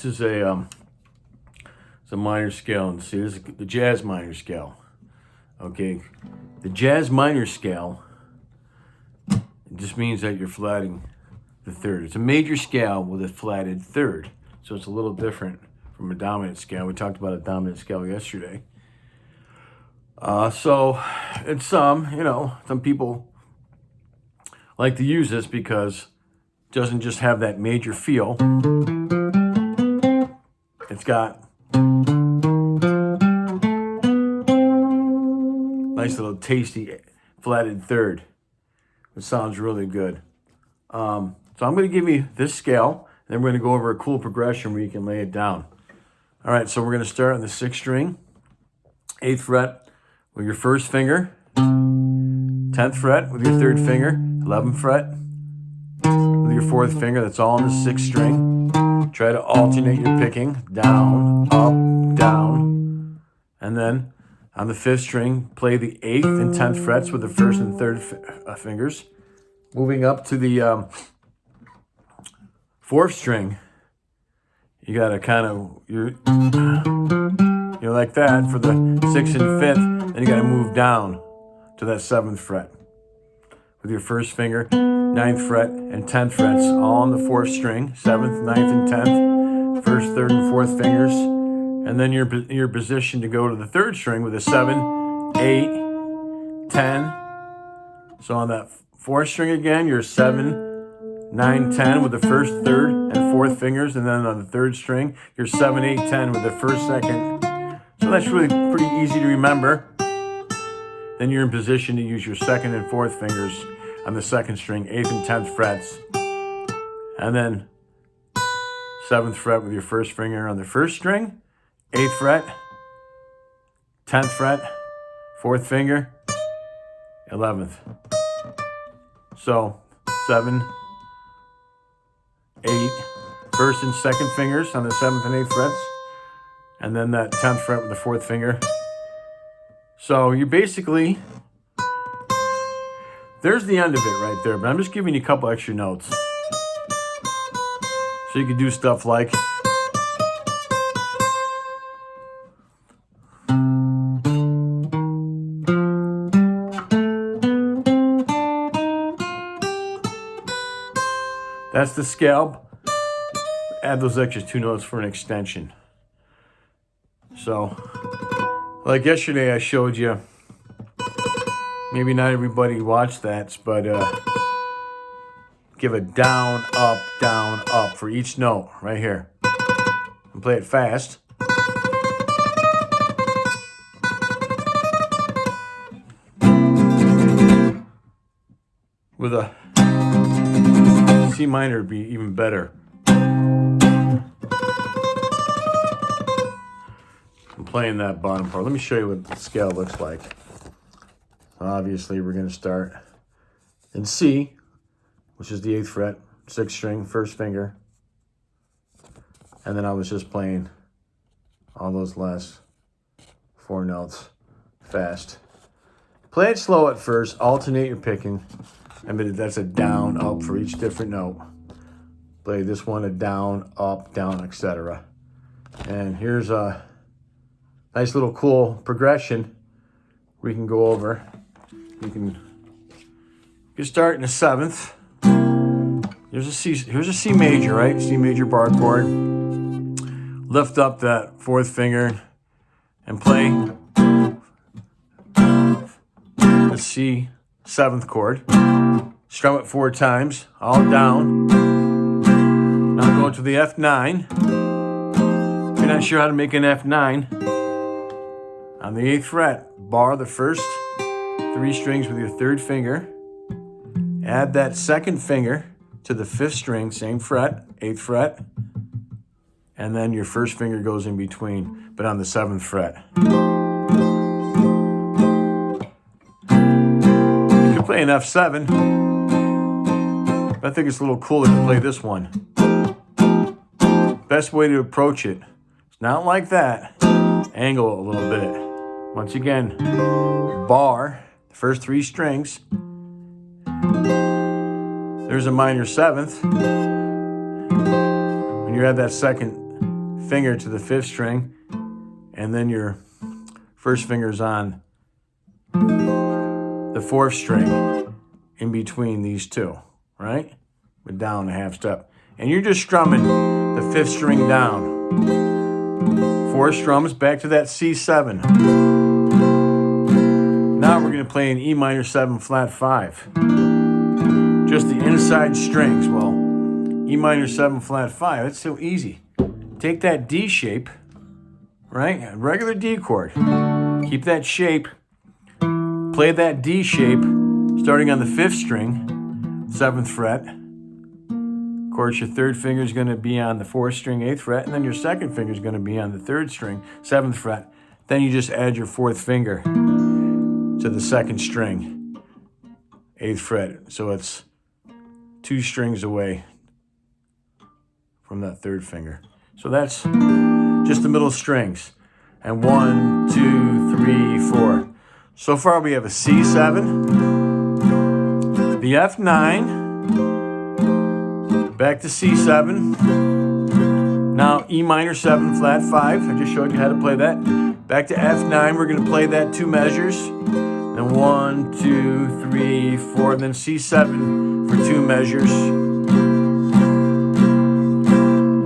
this is it's a minor scale, and see, this is the jazz minor scale. Okay, the jazz minor scale just means that you're flatting the third. It's a major scale with a flatted third, so it's a little different from a dominant scale. We talked about a dominant scale yesterday. So it's some people like to use this because it doesn't just have that major feel. It's got nice little tasty flatted third. It sounds really good. So I'm going to give you this scale, and then we're going to go over a cool progression where you can lay it down. All right, so we're going to start on the 6th string, 8th fret with your 1st finger, 10th fret with your 3rd finger, 11th fret with your 4th finger. That's all on the 6th string. Try to alternate your picking, down, up, down. And then on the 5th string, play the 8th and 10th frets with the 1st and 3rd fingers. Moving up to the 4th string, you got to kind of, you're like that for the 6th and 5th, then you got to move down to that 7th fret with your 1st finger, 9th fret and 10th frets, all on the 4th string, 7th, 9th, and 10th, 1st, 3rd, and 4th fingers, and then you're positioned to go to the 3rd string with a 7, 8, 10. So on that 4th string again, you're 7, 9, 10 with the 1st, 3rd, and 4th fingers, and then on the 3rd string, you're 7, 8, 10 with the 1st, 2nd. So that's really pretty easy to remember. Then you're in position to use your 2nd and 4th fingers on the 2nd string, 8th and 10th frets. And then 7th fret with your 1st finger on the 1st string, 8th fret, 10th fret, 4th finger, 11th. So 7, 8, 1st and 2nd fingers on the 7th and 8th frets. And then that 10th fret with the 4th finger. So you basically, there's the end of it right there, but I'm just giving you a couple extra notes. So you could do stuff like, that's the scale. Add those extra 2 notes for an extension. So, like yesterday I showed you, maybe not everybody watched that, but give a down, up for each note right here. And play it fast. With a C minor would be even better. I'm playing that bottom part. Let me show you what the scale looks like. Obviously, we're going to start in C, which is the 8th fret, 6th string, 1st finger. And then I was just playing all those last 4 notes fast. Play it slow at first, alternate your picking. I mean, that's a down, up for each different note. Play this one a down, etc. And here's a nice little cool progression we can go over. You can start in the 7th. Here's a C major, right? C major bar chord. Lift up that 4th finger and play the C 7th chord. Strum it 4 times, all down. Now go to the F9. If you're not sure how to make an F9, on the 8th fret, bar the first 3 strings with your 3rd finger. Add that 2nd finger to the 5th string, same fret, 8th fret. And then your 1st finger goes in between, but on the 7th fret. You can play an F7, but I think it's a little cooler to play this one. Best way to approach it, it's not like that. Angle it a little bit. Once again, bar the first 3 strings. There's a minor 7th. When you add that 2nd finger to the 5th string, and then your first finger's on the 4th string in between these two, right? But down a half step. And you're just strumming the 5th string down. 4 strums back to that C7. Now we're going to play an E minor 7 flat 5. Just the inside strings. Well, E minor 7 flat 5, that's so easy. Take that D shape, right? A regular D chord. Keep that shape. Play that D shape starting on the 5th string, 7th fret. Of course, your 3rd finger is going to be on the 4th string, 8th fret, and then your 2nd finger is going to be on the 3rd string, 7th fret. Then you just add your 4th finger to the 2nd string, 8th fret. So it's 2 strings away from that 3rd finger. So that's just the middle strings. And 1, 2, 3, 4. So far we have a C7, the F9, back to C7, now E minor 7 flat 5. I just showed you how to play that. Back to F9, we're going to play that 2 measures. Then 1, 2, 3, 4, then C7 for 2 measures.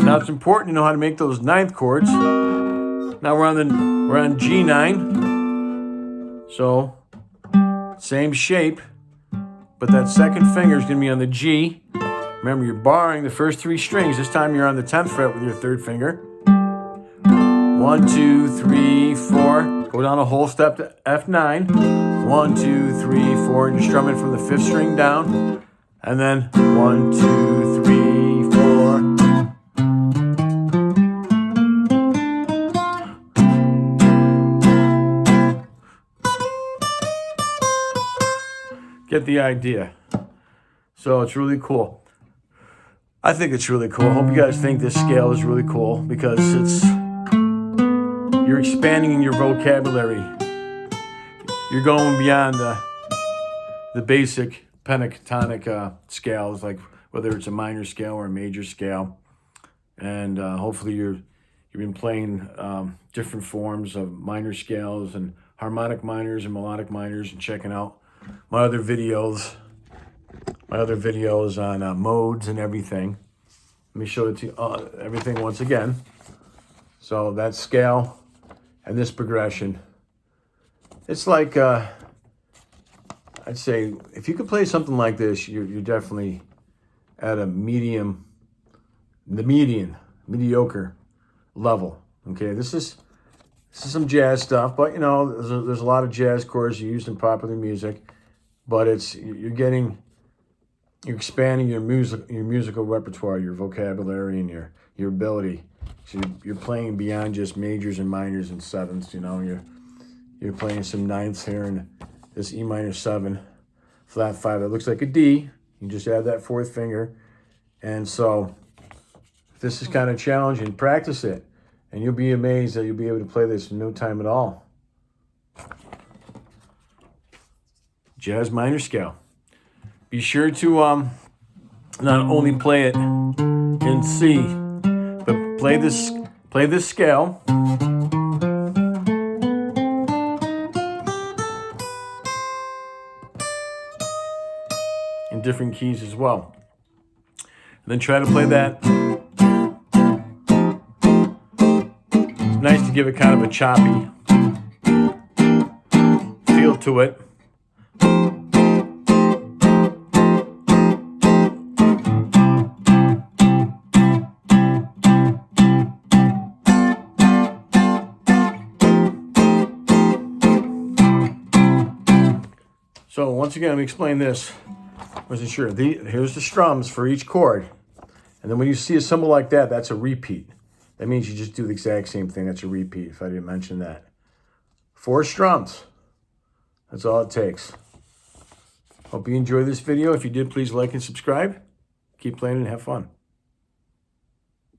Now it's important to know how to make those 9th chords. Now we're on G9. So same shape, but that 2nd finger is going to be on the G. Remember, you're barring the first 3 strings. This time you're on the 10th fret with your 3rd finger. 1, 2, 3, 4. Go down a whole step to F9. 1, 2, 3, 4. And you're strumming from the 5th string down. And then 1, 2, 3, 4. Get the idea. So it's really cool. I think it's really cool. I hope you guys think this scale is really cool because you're expanding your vocabulary. You're going beyond the basic pentatonic scales, like whether it's a minor scale or a major scale. And hopefully you've been playing different forms of minor scales and harmonic minors and melodic minors, and checking out my other videos on modes and everything. Let me show it to you everything once again. So that scale and this progression, it's like I'd say if you could play something like this, you're definitely at a mediocre level. Okay, this is some jazz stuff, but you know there's a lot of jazz chords used in popular music, but you're expanding your musical repertoire, your vocabulary, and your ability. So you're playing beyond just majors and minors and 7ths. You know, you're playing some 9ths here and this E minor 7 flat 5 that looks like a D. You just add that 4th finger, and so this is kind of challenging. Practice it, and you'll be amazed that you'll be able to play this in no time at all. Jazz minor scale. Be sure to not only play it in C, but play this scale in different keys as well. And then try to play that. It's nice to give it kind of a choppy feel to it. So once again, let me explain this. Wasn't sure. Here's the strums for each chord. And then when you see a symbol like that, that's a repeat. That means you just do the exact same thing. That's a repeat, if I didn't mention that. 4 strums. That's all it takes. Hope you enjoyed this video. If you did, please like and subscribe. Keep playing and have fun.